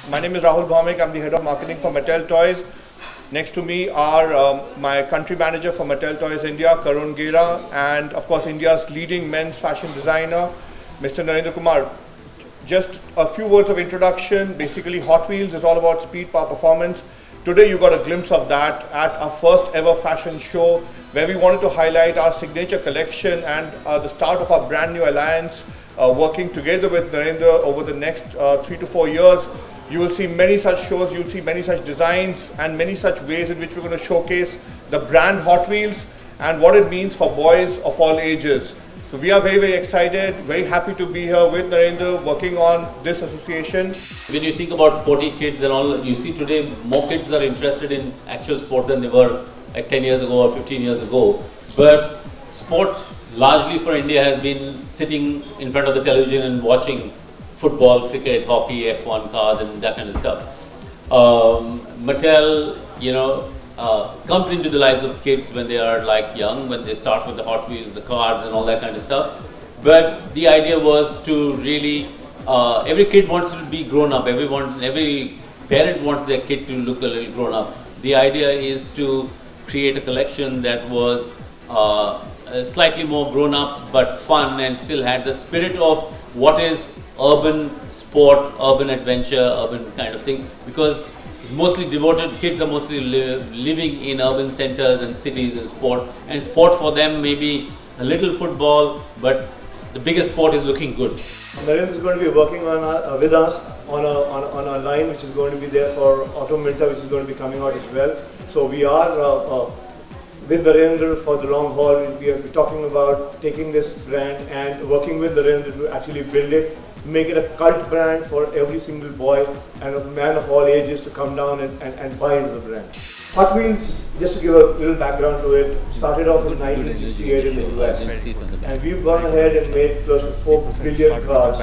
My name is Rahul Bhaumik. I'm the head of marketing for Mattel Toys. Next to me are my country manager for Mattel Toys India, Karun Gera, and of course India's leading men's fashion designer, Mr. Narendra Kumar. Just a few words of introduction. Basically, Hot Wheels is all about speed, power, performance. Today you got a glimpse of that at our first ever fashion show, where we wanted to highlight our signature collection and the start of our brand new alliance, working together with Narendra over the next 3 to 4 years. You will see many such shows, you will see many such designs and many such ways in which we're going to showcase the brand Hot Wheels and what it means for boys of all ages. So we are very, very excited, very happy to be here with Narendra working on this association. When you think about sporty kids and all, you see today more kids are interested in actual sport than they were like 10 years ago or 15 years ago. But sport largely for India has been sitting in front of the television and watching football, cricket, hockey, F1 cars and that kind of stuff. Mattel, comes into the lives of kids when they are like young, when they start with the Hot Wheels, the cars and all that kind of stuff. But the idea was to really, every kid wants to be grown up, every parent wants their kid to look a little grown up. The idea is to create a collection that was slightly more grown up but fun and still had the spirit of what is urban sport, urban adventure, urban kind of thing, because it's mostly devoted, kids are mostly living in urban centers and cities and sport for them may be a little football, but the biggest sport is looking good. Narendra is going to be working on with us on a line which is going to be there for autumn winter, which is going to be coming out as well. So we are with Narendra for the long haul. We are talking about taking this brand and working with Narendra to actually build it, make it a cult brand for every single boy and a man of all ages to come down and buy into the brand. Hot Wheels, just to give a little background to it, started off in 1968 in the US, and we've gone ahead and made close to 4 billion cars,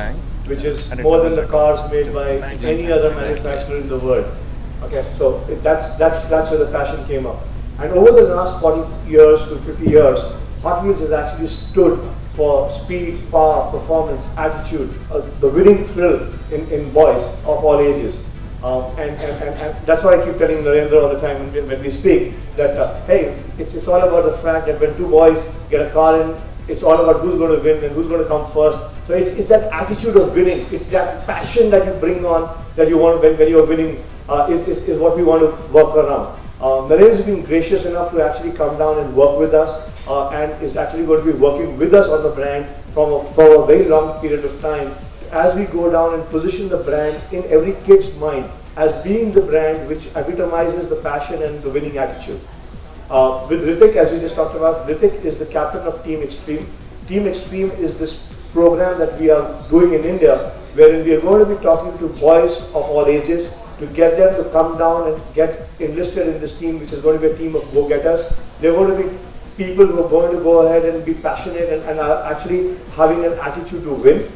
which is more than the cars made by any other manufacturer in the world. Okay, so that's where the passion came up. And over the last 40 years to 50 years, Hot Wheels has actually stood for speed, power, performance, attitude, the winning thrill in boys of all ages. And that's why I keep telling Narendra all the time when we speak that, hey, it's all about the fact that when two boys get a car in, it's all about who's going to win and who's going to come first. So it's that attitude of winning, it's that passion that you bring on that you want when you're winning is what we want to work around. Narendra has been gracious enough to actually come down and work with us and is actually going to be working with us on the brand for a very long period of time as we go down and position the brand in every kid's mind as being the brand which epitomizes the passion and the winning attitude. With Hrithik, as we just talked about, Hrithik is the captain of Team Extreme. Team Extreme is this program that we are doing in India, wherein we are going to be talking to boys of all ages to get them to come down and get enlisted in this team, which is going to be a team of go-getters. They're going to be people who are going to go ahead and be passionate and are actually having an attitude to win.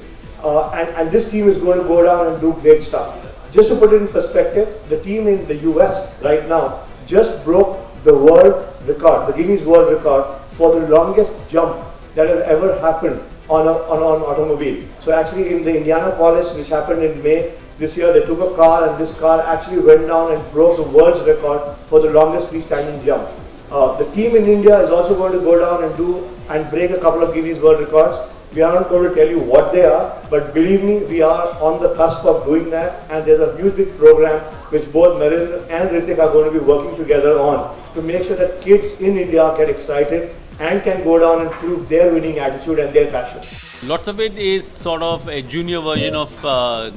And this team is going to go down and do great stuff. Just to put it in perspective, the team in the US right now just broke the world record, the Guinness World Record for the longest jump that has ever happened on an automobile. So actually in the Indianapolis, which happened in May this year, they took a car and this car actually went down and broke the world's record for the longest freestanding jump. The team in India is also going to go down and break a couple of Guinness World Records. We are not going to tell you what they are, but believe me, we are on the cusp of doing that, and there's a huge big program which both Narendra and Hrithik are going to be working together on to make sure that kids in India get excited and can go down and prove their winning attitude and their passion. Lots of it is sort of a junior version of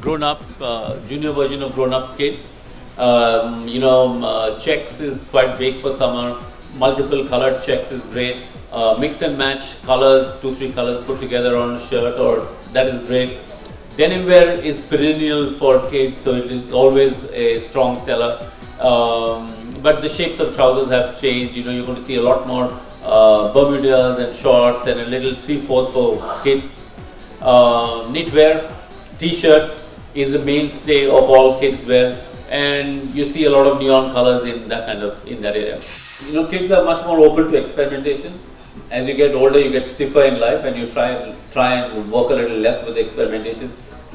grown-up kids. Checks is quite big for summer. Multiple colored checks is great. Mix and match colors, 2-3 colors put together on a shirt, or that is great. Denim wear is perennial for kids, so it is always a strong seller. But the shapes of trousers have changed. You're going to see a lot more Bermudas and shorts and a little 3/4 for kids. Knitwear, t-shirts is the mainstay of all kids wear, and you see a lot of neon colors in that area. Kids are much more open to experimentation. As you get older, you get stiffer in life, and you try and work a little less with experimentation.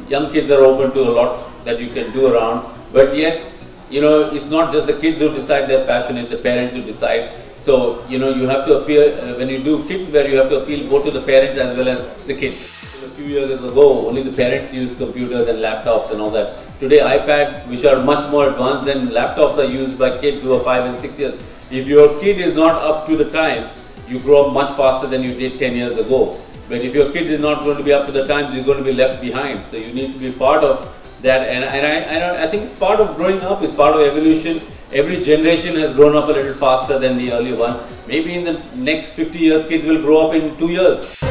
Young kids are open to a lot that you can do around. But yet, you know, it's not just the kids who decide their passion, it's the parents who decide. So, you know, you have to appeal, when you do kids wear, you have to appeal both to the parents as well as the kids. A few years ago, only the parents used computers and laptops and all that. Today, iPads, which are much more advanced than laptops, are used by kids who are 5 and 6 years. If your kid is not up to the times, you grow up much faster than you did 10 years ago. But if your kid is not going to be up to the times, you're going to be left behind. So you need to be part of that. And I think it's part of growing up, it's part of evolution. Every generation has grown up a little faster than the earlier one. Maybe in the next 50 years, kids will grow up in 2 years.